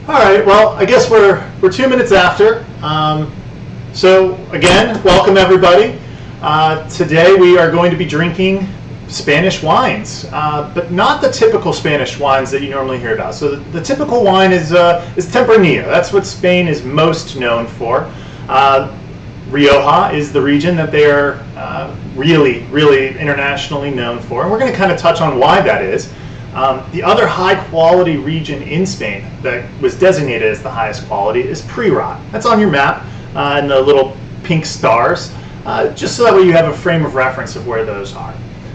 All right. Well, I guess we're 2 minutes after. So again, welcome everybody. Today we are going to be drinking Spanish wines, but not the typical Spanish wines that you normally hear about. So the typical wine is Tempranillo. That's what Spain is most known for. Rioja is the region that they are really, really internationally known for, and we're going to kind of touch on why that is. The other high-quality region in Spain that was designated as the highest quality is Priorat. That's on your map in the little pink stars, just so that way you have a frame of reference of where those are.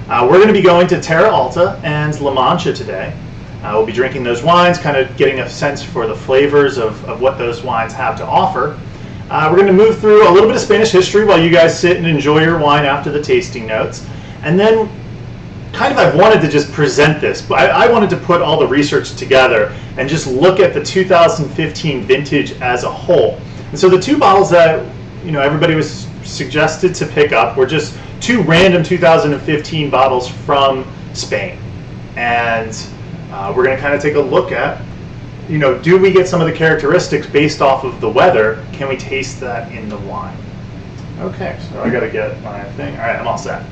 We're going to be going to Terra Alta and La Mancha today. We'll be drinking those wines, kind of getting a sense for the flavors of what those wines have to offer. We're going to move through a little bit of Spanish history while you guys sit and enjoy your wine after the tasting notes. And then I've wanted to just present this, but I wanted to put all the research together and just look at the 2015 vintage as a whole. And so the two bottles that everybody was suggested to pick up were just two random 2015 bottles from Spain. And we're going to kind of take a look at, do we get some of the characteristics based off of the weather? Can we taste that in the wine? Okay, so I got to get my thing. All right, I'm all set.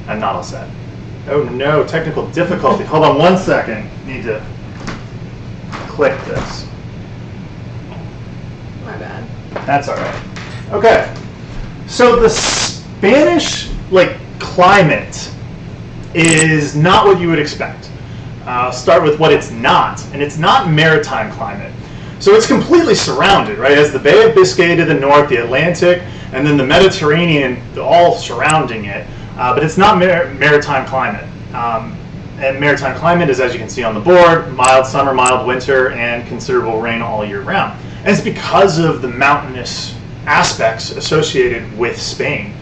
I'm not all set. Oh no, technical difficulty. Hold on one second. Need to click this. My bad. That's all right. Okay. So the Spanish climate is not what you would expect. I'll start with what it's not, and it's not maritime climate. So it's completely surrounded, right? It has the Bay of Biscay to the north, the Atlantic, and then the Mediterranean all surrounding it. But it's not maritime climate. And maritime climate is, as you can see on the board, mild summer, mild winter, and considerable rain all year round. And it's because of the mountainous aspects associated with Spain.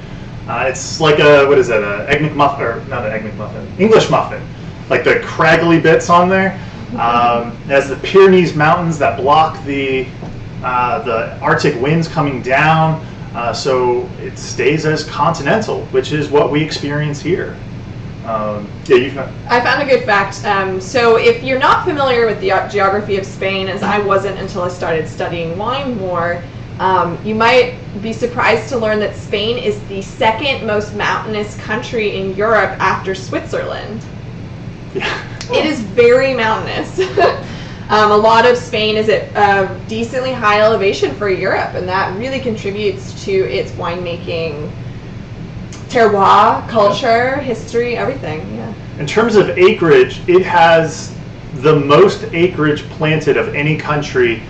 It's like English muffin, like the craggly bits on there. It has the Pyrenees Mountains that block the Arctic winds coming down. So it stays as continental, which is what we experience here. I found a good fact. So if you're not familiar with the geography of Spain, as I wasn't until I started studying wine more, you might be surprised to learn that Spain is the second most mountainous country in Europe after Switzerland. Yeah. It is very mountainous. A lot of Spain is at a decently high elevation for Europe, and that really contributes to its winemaking terroir, culture, history, everything. Yeah. In terms of acreage, it has the most acreage planted of any country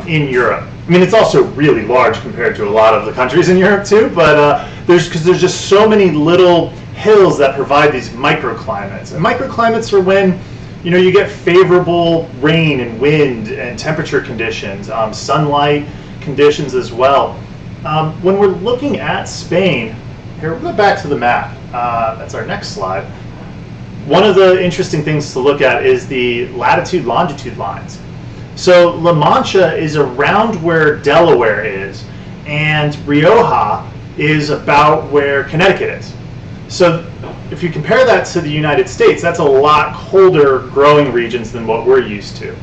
in Europe. I mean, it's also really large compared to a lot of the countries in Europe too, but there's just so many little hills that provide these microclimates. And microclimates are when you get favorable rain and wind and temperature conditions, sunlight conditions as well. When we're looking at Spain, here we'll go back to the map. That's our next slide. One of the interesting things to look at is the latitude-longitude lines. So La Mancha is around where Delaware is, and Rioja is about where Connecticut is. So if you compare that to the United States, that's a lot colder growing regions than what we're used to.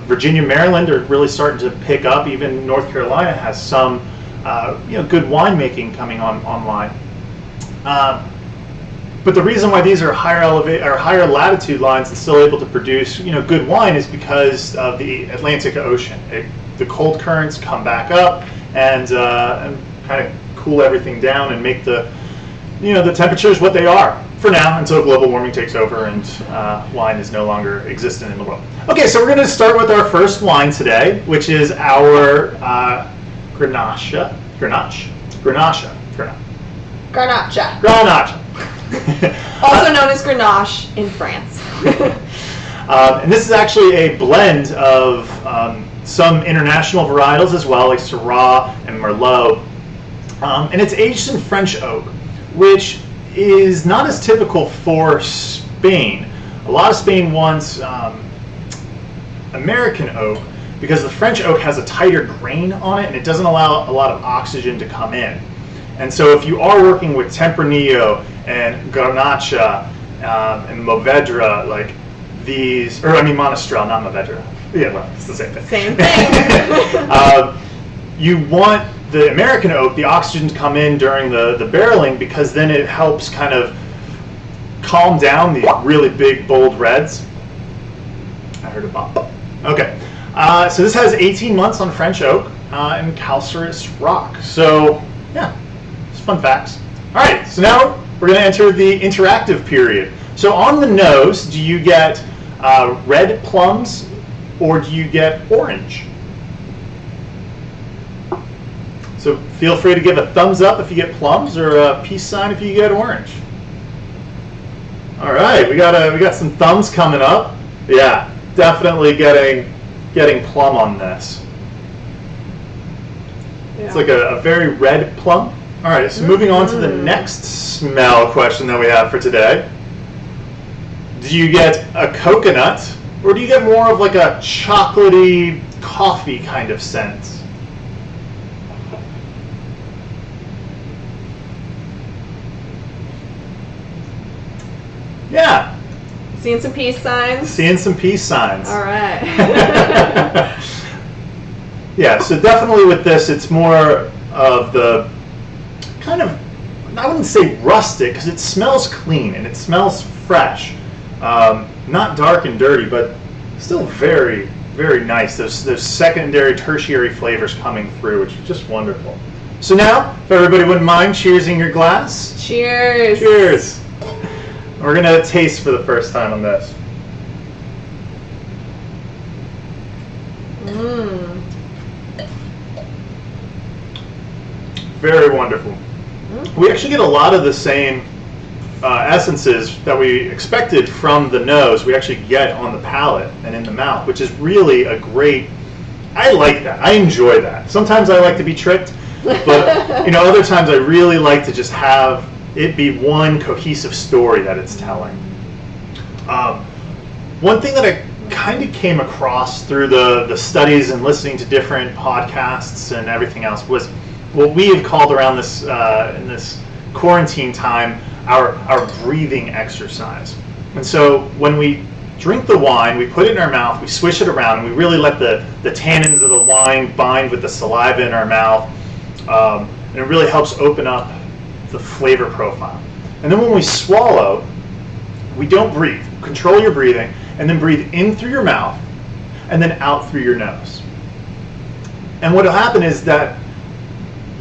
Virginia, Maryland are really starting to pick up. Even North Carolina has some, good winemaking coming online. But the reason why these are higher latitude lines and still able to produce, good wine is because of the Atlantic Ocean. The cold currents come back up and kind of cool everything down and make the temperatures what they are for now until global warming takes over and wine is no longer existent in the world. Okay, so we're going to start with our first wine today, which is our Garnacha. Also known as Grenache in France. And this is actually a blend of some international varietals as well, like Syrah and Merlot. And it's aged in French oak, which is not as typical for Spain. A lot of Spain wants American oak because the French oak has a tighter grain on it and it doesn't allow a lot of oxygen to come in. And so if you are working with Tempranillo and Garnacha and Mourvedre, these, or I mean Monastrell, not Mourvedre. Yeah, well, it's the same thing. Same thing. You want the American oak, the oxygen, to come in during the barreling, because then it helps kind of calm down the really big, bold reds. I heard a bop. Okay. So this has 18 months on French oak and calcareous rock. So, yeah, it's fun facts. All right, so now we're going to enter the interactive period. So on the nose, do you get red plums or do you get orange? So feel free to give a thumbs up if you get plums, or a peace sign if you get orange. All right, we got some thumbs coming up. Yeah, definitely getting plum on this. Yeah. It's like a very red plum. All right, so moving on to the next smell question that we have for today. Do you get a coconut, or do you get more of like a chocolatey coffee kind of scent? Yeah. Seeing some peace signs? Seeing some peace signs. All right. Yeah, so definitely with this, it's more of the kind of, I wouldn't say rustic, because it smells clean and it smells fresh. Not dark and dirty, but still very, very nice. Those secondary, tertiary flavors coming through, which is just wonderful. So now, if everybody wouldn't mind cheersing your glass. Cheers. Cheers. We're going to taste for the first time on this. Very wonderful. We actually get a lot of the same essences that we expected from the nose. We actually get on the palate and in the mouth, which is really a great, I like that. I enjoy that. Sometimes I like to be tricked, but other times I really like to just have it be one cohesive story that it's telling. One thing that I kind of came across through the studies and listening to different podcasts and everything else was what we have called around this in this quarantine time our breathing exercise. And so when we drink the wine, we put it in our mouth, we swish it around, and we really let the tannins of the wine bind with the saliva in our mouth, and it really helps open up the flavor profile. And then when we swallow, we don't breathe. Control your breathing, and then breathe in through your mouth, and then out through your nose. And what will happen is that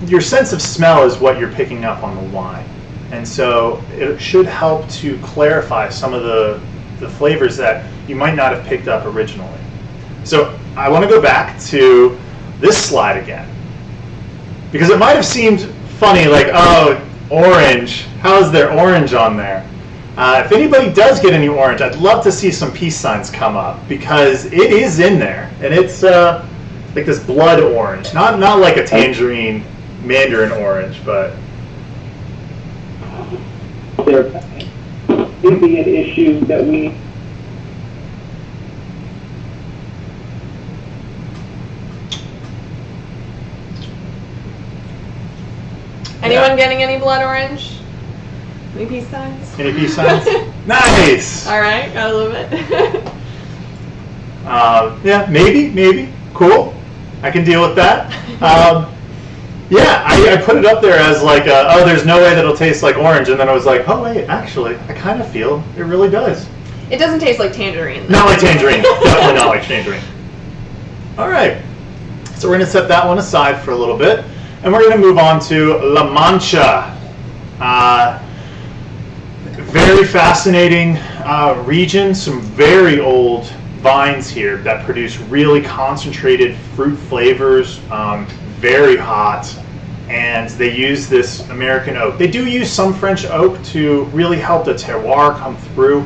your sense of smell is what you're picking up on the wine. And so it should help to clarify some of the flavors that you might not have picked up originally. So I want to go back to this slide again, because it might have seemed funny, like, oh, orange, how is there orange on there? If anybody does get any orange, I'd love to see some peace signs come up, because it is in there, and it's like this blood orange, not like a tangerine mandarin orange, but there could be an issue that we Anyone getting any blood orange? Any peace signs? Any peace signs? Nice! All right, got a little bit. Yeah, maybe. Cool. I can deal with that. Yeah, I put it up there as like, oh, there's no way that it'll taste like orange. And then I was like, oh, wait, actually, I kind of feel it really does. It doesn't taste like tangerine, though. Not like tangerine. Definitely not like tangerine. All right. So we're going to set that one aside for a little bit. And we're going to move on to La Mancha. Very fascinating region. Some very old vines here that produce really concentrated fruit flavors, very hot, and they use this American oak. They do use some French oak to really help the terroir come through.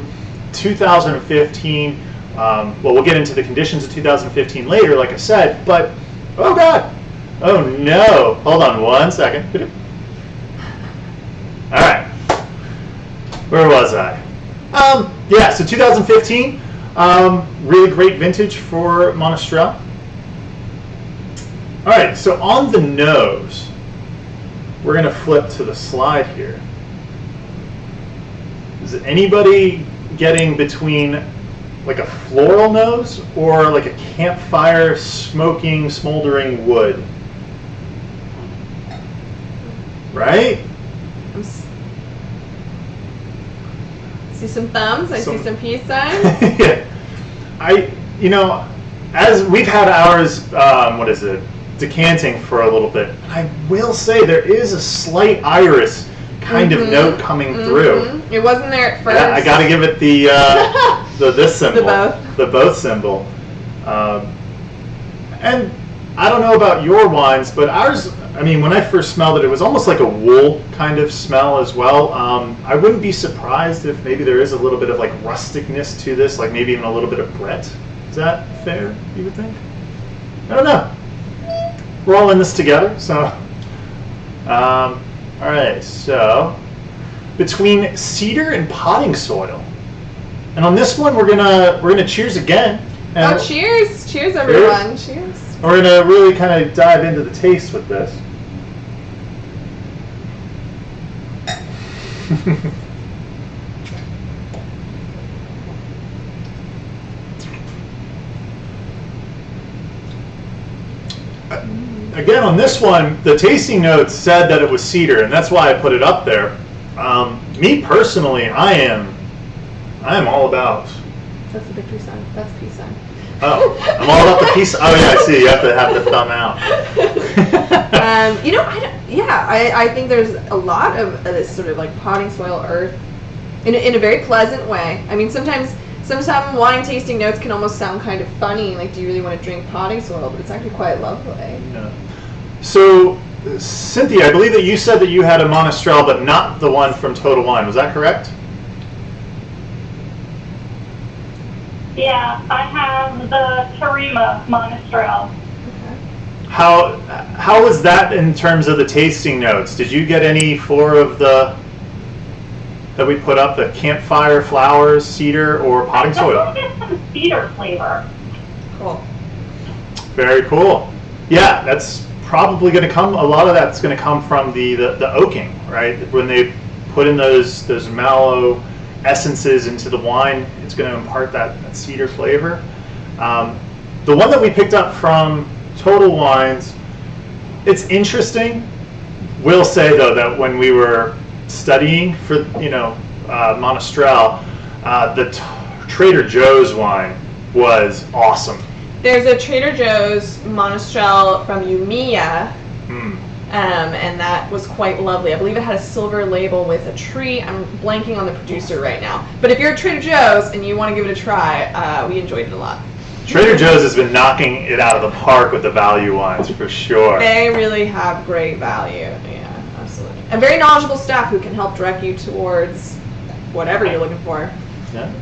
2015, well, we'll get into the conditions of 2015 later, like I said, but, oh God, oh no, hold on one second. All right, where was I? Yeah, so 2015, really great vintage for Monastrell. All right, so on the nose, we're going to flip to the slide here. Is anybody getting between like a floral nose or like a campfire smoking, smoldering wood? Right? See some thumbs. I see some peace signs. Yeah. As we've had ours, decanting for a little bit, I will say there is a slight iris kind of note coming through. It wasn't there at first. Yeah, I got to give it the this symbol, the both symbol. And I don't know about your wines, but ours, I mean, when I first smelled it, it was almost like a wool kind of smell as well. I wouldn't be surprised if maybe there is a little bit of like rusticness to this, like maybe even a little bit of Brett. Is that fair, you would think? I don't know. We're all in this together, so. All right, so between cedar and potting soil, and on this one we're gonna cheers again. Oh, cheers! Cheers, everyone! Cheers! We're gonna really kind of dive into the taste with this. Again, on this one, the tasting notes said that it was cedar, and that's why I put it up there. Me personally, I am all about. That's the victory sign. That's peace sign. Oh, I'm all about the peace. Oh yeah, I see. You have to have the thumb out. I think there's a lot of this sort of like potting soil earth in a very pleasant way. I mean, sometimes some wine tasting notes can almost sound kind of funny, like do you really want to drink potting soil? But it's actually quite lovely. Yeah. So, Cynthia, I believe that you said that you had a Monastrell, but not the one from Total Wine. Was that correct? Yeah, I have the Tarima Monastrell. Okay. How was that in terms of the tasting notes? Did you get any four of the that we put up, the campfire, flowers, cedar, or potting soil? I get some cedar flavor. Cool. Very cool. Yeah, that's probably going to come. A lot of that's going to come from the oaking, right? When they put in those mallow essences into the wine, it's going to impart that cedar flavor. The one that we picked up from Total Wines, it's interesting. Will say though that when we were studying for Monastrell, the Trader Joe's wine was awesome. There's a Trader Joe's Monastrell from Umeå, and that was quite lovely. I believe it had a silver label with a tree. I'm blanking on the producer right now. But if you're at Trader Joe's and you want to give it a try, we enjoyed it a lot. Trader Joe's has been knocking it out of the park with the value wines, for sure. They really have great value. Yeah, absolutely. And very knowledgeable staff who can help direct you towards whatever you're looking for. Yeah.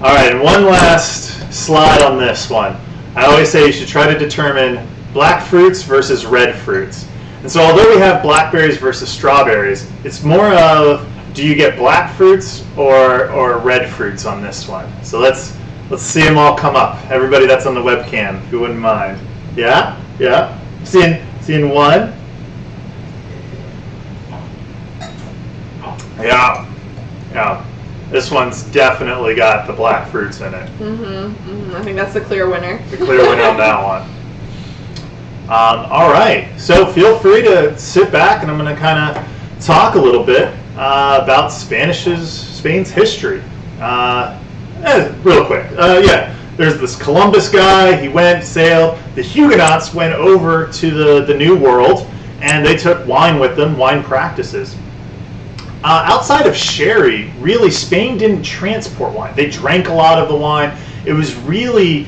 All right, and one last slide on this one. I always say you should try to determine black fruits versus red fruits. And so although we have blackberries versus strawberries, it's more of, do you get black fruits or red fruits on this one? So let's see them all come up. Everybody that's on the webcam, if you wouldn't mind. Yeah? Yeah? Seeing one? Yeah. Yeah. This one's definitely got the black fruits in it. I think that's the clear winner. The clear winner on that one. All right, so feel free to sit back, and I'm going to kind of talk a little bit about Spain's history. Real quick. There's this Columbus guy. He went, sailed. The Huguenots went over to the New World, and they took wine with them, wine practices. Outside of sherry, really, Spain didn't transport wine. They drank a lot of the wine. It was really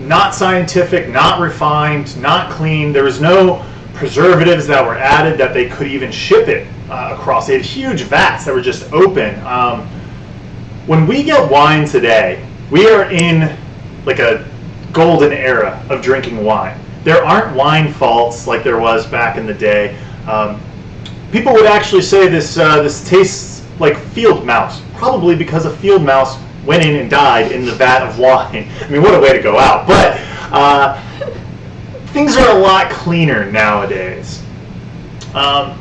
not scientific, not refined, not clean. There was no preservatives that were added that they could even ship it across. They had huge vats that were just open. When we get wine today, we are in like a golden era of drinking wine. There aren't wine faults like there was back in the day. People would actually say this tastes like field mouse, probably because a field mouse went in and died in the vat of wine. I mean, what a way to go out. But things are a lot cleaner nowadays. But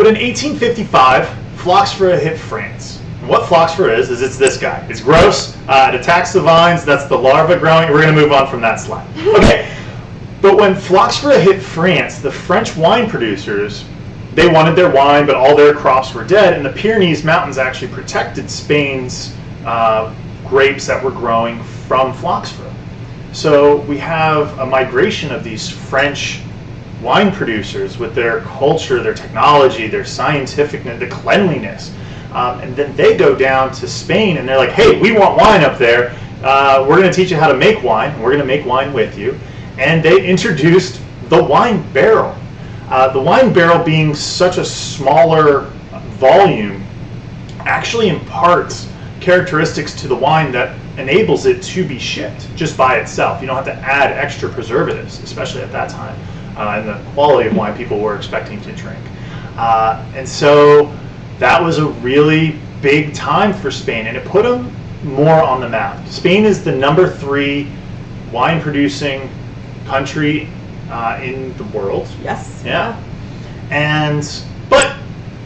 in 1855, phylloxera hit France. And what phloxera is it's this guy. It's gross. It attacks the vines. That's the larva growing. We're going to move on from that slide. Okay. But when phloxera hit France, the French wine producers, they wanted their wine, but all their crops were dead, and the Pyrenees Mountains actually protected Spain's grapes that were growing from phloxera. So we have a migration of these French wine producers with their culture, their technology, their scientificness, the cleanliness. And then they go down to Spain and they're like, hey, we want wine up there. We're going to teach you how to make wine. We're going to make wine with you. And they introduced the wine barrel. The wine barrel, being such a smaller volume, actually imparts characteristics to the wine that enables it to be shipped just by itself. You don't have to add extra preservatives, especially at that time, and the quality of wine people were expecting to drink. And so that was a really big time for Spain, and it put them more on the map. Spain is the number 3 wine producing country in the world. Yes. Yeah. But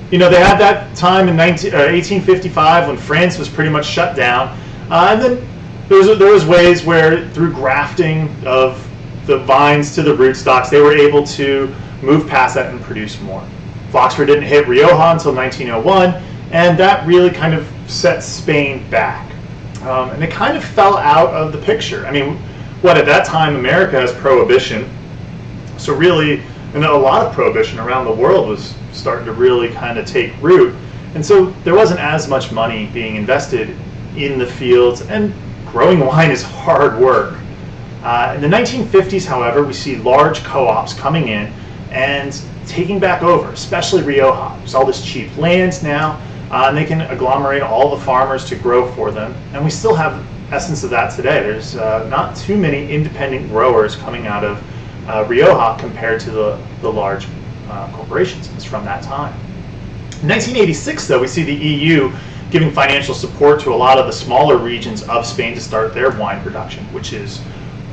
they had that time in 1855 when France was pretty much shut down, and then there was ways where through grafting of the vines to the rootstocks they were able to move past that and produce more. Phloxera didn't hit Rioja until 1901, and that really kind of set Spain back, and it kind of fell out of the picture. I mean, at that time America has prohibition, so really, and a lot of prohibition around the world was starting to really kind of take root, and so there wasn't as much money being invested in the fields, and growing wine is hard work. In the 1950s, however, we see large co-ops coming in and taking back over, especially Rioja. There's all this cheap land now, and they can agglomerate all the farmers to grow for them, and we still have essence of that today. There's not too many independent growers coming out of Rioja compared to the large corporations. It's from that time. In 1986, though, we see the EU giving financial support to a lot of the smaller regions of Spain to start their wine production, which is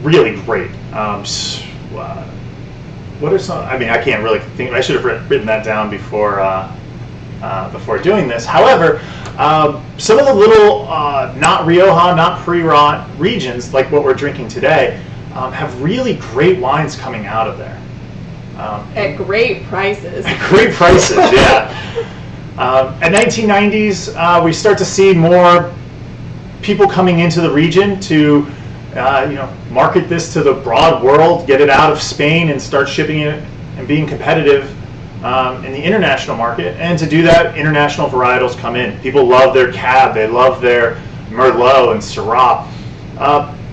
really great. What are some? I mean, I can't really think. I should have written that down before doing this. However, some of the little not Rioja, not Pre-Rot regions, like what we're drinking today, have really great wines coming out of there. At great prices. At great prices, yeah. At 1990s, we start to see more people coming into the region to market this to the broad world, get it out of Spain and start shipping it and being competitive in the international market. And to do that, international varietals come in. People love their Cab, they love their Merlot and Syrah.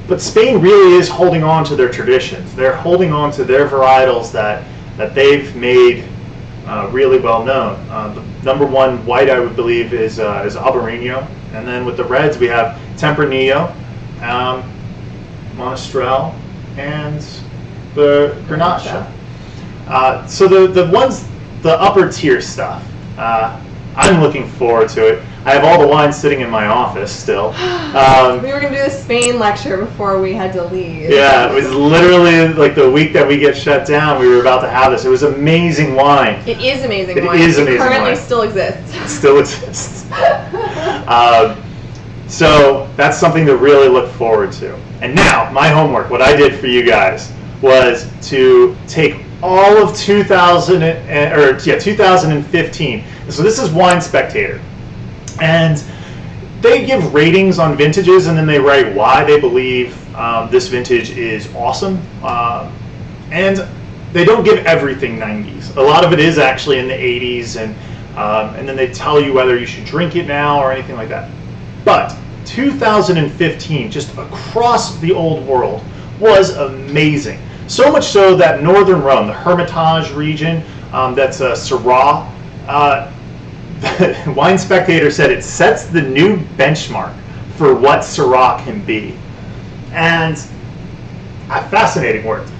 But Spain really is holding on to their traditions. They're holding on to their varietals that they've made really well known. The number 1 white, I would believe, is Albarino. And then with the reds, we have Tempranillo, Monastrell, and the Garnacha. So the ones, the upper tier stuff, I'm looking forward to it. I have all the wines sitting in my office still. We were going to do a Spain lecture before we had to leave. Yeah, it was literally like the week that we get shut down, we were about to have this. It was amazing wine. It is amazing It wine. is amazing It currently wine. still exists. It still exists. So that's something to really look forward to. And now, my homework, what I did for you guys, was to take all of 2015. So this is Wine Spectator. And they give ratings on vintages, and then they write why they believe this vintage is awesome. And they don't give everything 90s. A lot of it is actually in the 80s, and then they tell you whether you should drink it now or anything like that. But 2015, just across the old world, was amazing. So much so that Northern Rome, the Hermitage region, that's a Syrah, Wine Spectator said it sets the new benchmark for what Syrah can be. And fascinating words.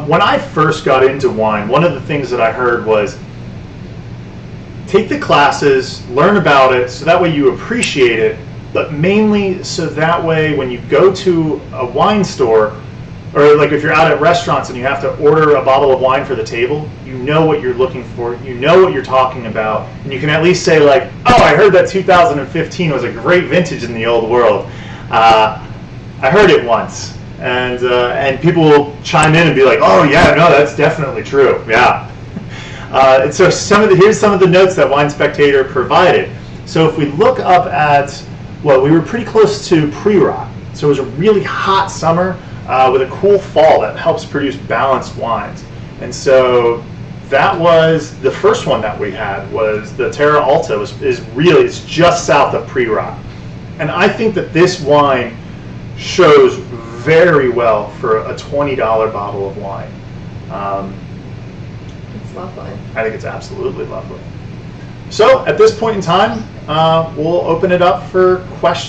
When I first got into wine, one of the things that I heard was take the classes, learn about it, so that way you appreciate it, but mainly so that way when you go to a wine store, or like if you're out at restaurants and you have to order a bottle of wine for the table, you know what you're looking for, you know what you're talking about, and you can at least say like, oh, I heard that 2015 was a great vintage in the old world. I heard it once. And people will chime in and be like, oh yeah, no, that's definitely true, yeah. And so here's some of the notes that Wine Spectator provided. So if we look up at, well, we were pretty close to pre-rot. So it was a really hot summer with a cool fall that helps produce balanced wines. And so that was the first one that we had, was the Terra Alta. It's just south of pre-rot. And I think that this wine shows very well for a $20 bottle of wine. It's lovely. I think it's absolutely lovely. So at this point in time, we'll open it up for questions.